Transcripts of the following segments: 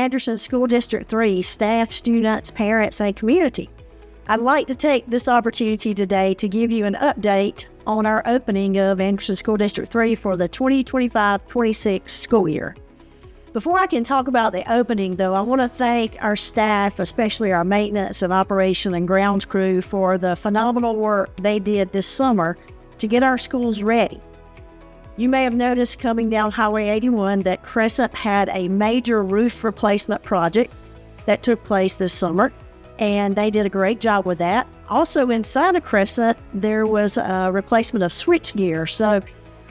Anderson School District 3 staff, students, parents, and community. I'd like to take this opportunity today to give you an update on our opening of Anderson School District 3 for the 2025-26 school year. Before I can talk about the opening, though, I want to thank our staff, especially our maintenance and operation and grounds crew, for the phenomenal work they did this summer to get our schools ready. You may have noticed coming down Highway 81 that Crescent had a major roof replacement project that took place this summer, and they did a great job with that. Also inside of Crescent, there was a replacement of switchgear. So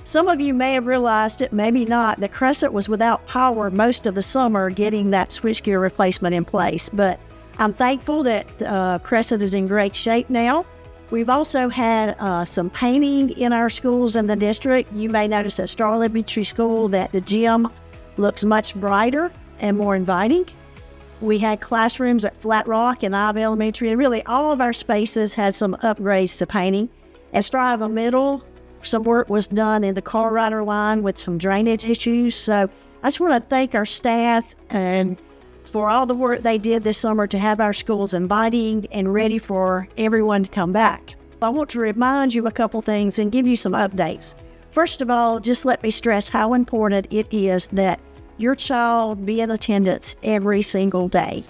some of you may have realized it, maybe not, that Crescent was without power most of the summer getting that switchgear replacement in place. But I'm thankful that Crescent is in great shape now. We've also had some painting in our schools in the district. You may notice at Star Elementary School that the gym looks much brighter and more inviting. We had classrooms at Flat Rock and Ive Elementary, and really all of our spaces had some upgrades to painting. At Strive Middle, some work was done in the car rider line with some drainage issues. So I just want to thank our staff and for all the work they did this summer to have our schools inviting and ready for everyone to come back. I want to remind you a couple things and give you some updates. First of all, just let me stress how important it is that your child be in attendance every single day.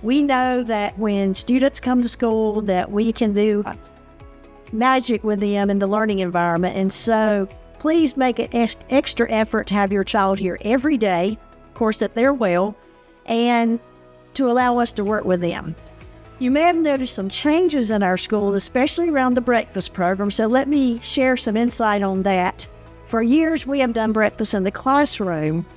We know that when students come to school that we can do magic with them in the learning environment, and so please make an extra effort to have your child here every day, of course that they're well, and to allow us to work with them. You may have noticed some changes in our schools, especially around the breakfast program, so let me share some insight on that. For years we have done breakfast in the classroom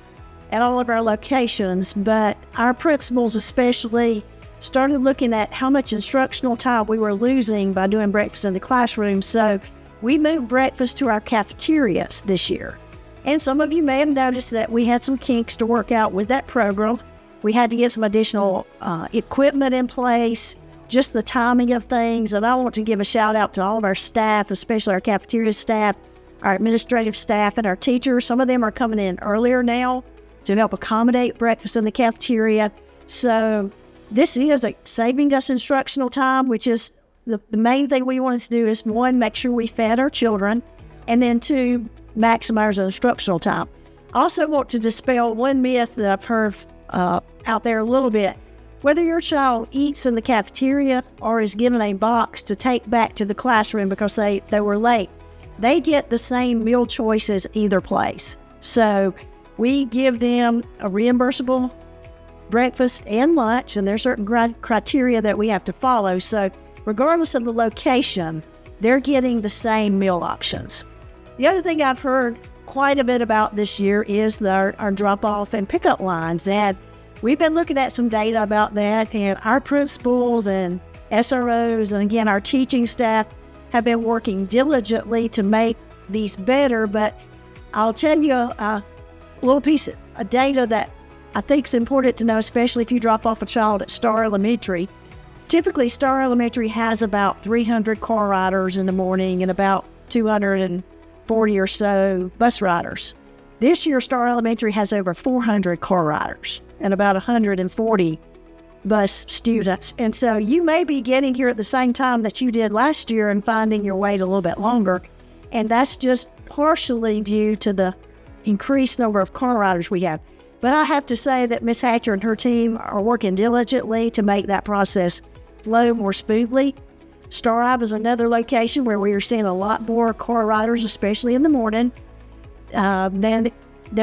at all of our locations, but our principals especially started looking at how much instructional time we were losing by doing breakfast in the classroom, so we moved breakfast to our cafeterias this year. And some of you may have noticed that we had some kinks to work out with that program. We had to get some additional equipment in place, just the timing of things, and I want to give a shout out to all of our staff, especially our cafeteria staff, our administrative staff, and our teachers. Some of them are coming in earlier now to help accommodate breakfast in the cafeteria. So this is saving us instructional time, which is the main thing we wanted to do is, one, make sure we fed our children, and then two, maximize our instructional time. I also want to dispel one myth that I've heard out there a little bit. Whether your child eats in the cafeteria or is given a box to take back to the classroom because they were late, they get the same meal choices either place. So we give them a reimbursable breakfast and lunch, and there's certain criteria that we have to follow. So regardless of the location, they're getting the same meal options. The other thing I've heard quite a bit about this year is our drop-off and pickup lines, and we've been looking at some data about that, and our principals and SROs and again our teaching staff have been working diligently to make these better. But I'll tell you a little piece of data that I think is important to know, especially if you drop off a child at Star Elementary. Typically, Star Elementary has about 300 car riders in the morning and about 240 or so bus riders. This year, Star Elementary has over 400 car riders and about 140 bus students. And so you may be getting here at the same time that you did last year and finding your wait a little bit longer. And that's just partially due to the increased number of car riders we have. But I have to say that Ms. Hatcher and her team are working diligently to make that process flow more smoothly. Star Ive is another location where we are seeing a lot more car riders, especially in the morning, than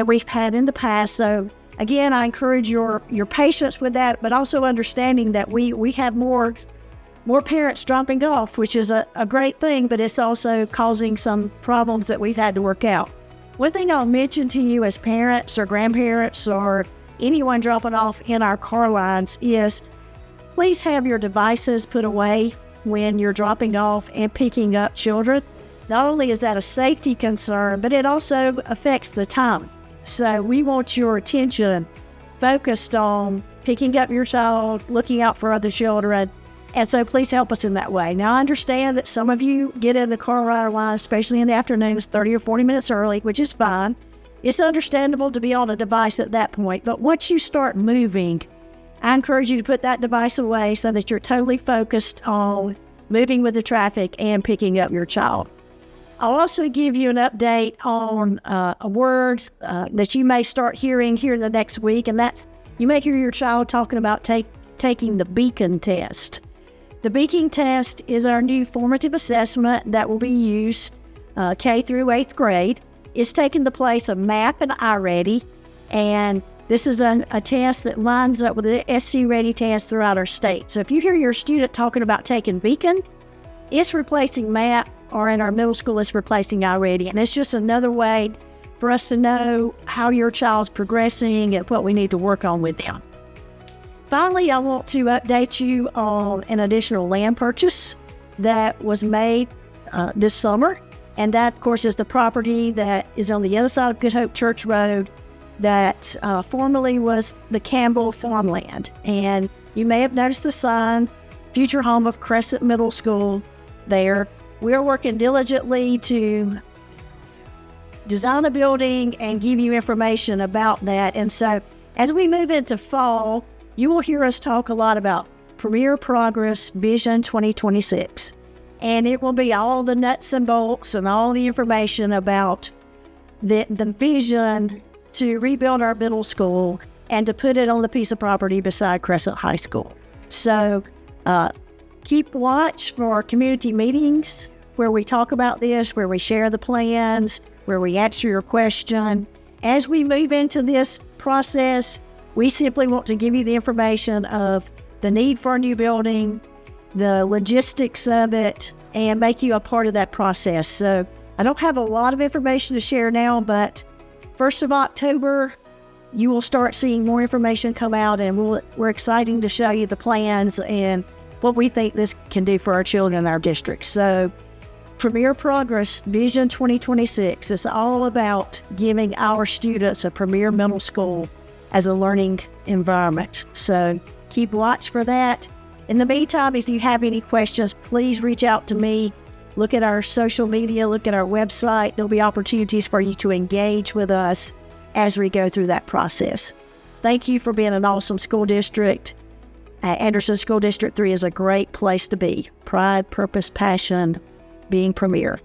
we've had in the past. So again, I encourage your patience with that, but also understanding that we have more parents dropping off, which is a great thing, but it's also causing some problems that we've had to work out. One thing I'll mention to you as parents or grandparents or anyone dropping off in our car lines is please have your devices put away when you're dropping off and picking up children. Not only is that a safety concern, but it also affects the time. So we want your attention focused on picking up your child, looking out for other children, and so please help us in that way. Now, I understand that some of you get in the car rider line, especially in the afternoons, 30 or 40 minutes early, which is fine. it's understandable to be on a device at that point, but once you start moving, I encourage you to put that device away so that you're totally focused on moving with the traffic and picking up your child. I'll also give you an update on a word that you may start hearing here in the next week, and that's you may hear your child talking about taking the Beacon test. The Beacon test is our new formative assessment that will be used K through 8th grade. It's taking the place of MAP and iReady, and this is a test that lines up with the SC Ready test throughout our state. So if you hear your student talking about taking Beacon, it's replacing MAP, or in our middle school, it's replacing iReady. And it's just another way for us to know how your child's progressing and what we need to work on with them. Finally, I want to update you on an additional land purchase that was made this summer. And that, of course, is the property that is on the other side of Good Hope Church Road that formerly was the Campbell farmland. And you may have noticed the sign, future home of Crescent Middle School there. We're working diligently to design a building and give you information about that. And so as we move into fall, you will hear us talk a lot about Premier Progress Vision 2026. And it will be all the nuts and bolts and all the information about the vision to rebuild our middle school and to put it on the piece of property beside Crescent High School. So keep watch for community meetings where we talk about this, where we share the plans, where we answer your question. As we move into this process, we simply want to give you the information of the need for a new building, the logistics of it, and make you a part of that process. So I don't have a lot of information to share now, but 1st of October, you will start seeing more information come out, and we're excited to show you the plans and what we think this can do for our children in our district. So Premier Progress Vision 2026 is all about giving our students a premier middle school as a learning environment. So keep watch for that. In the meantime, if you have any questions, please reach out to me. Look at our social media, look at our website. There'll be opportunities for you to engage with us as we go through that process. Thank you for being an awesome school district. Anderson School District 3 is a great place to be. Pride, purpose, passion, being premier.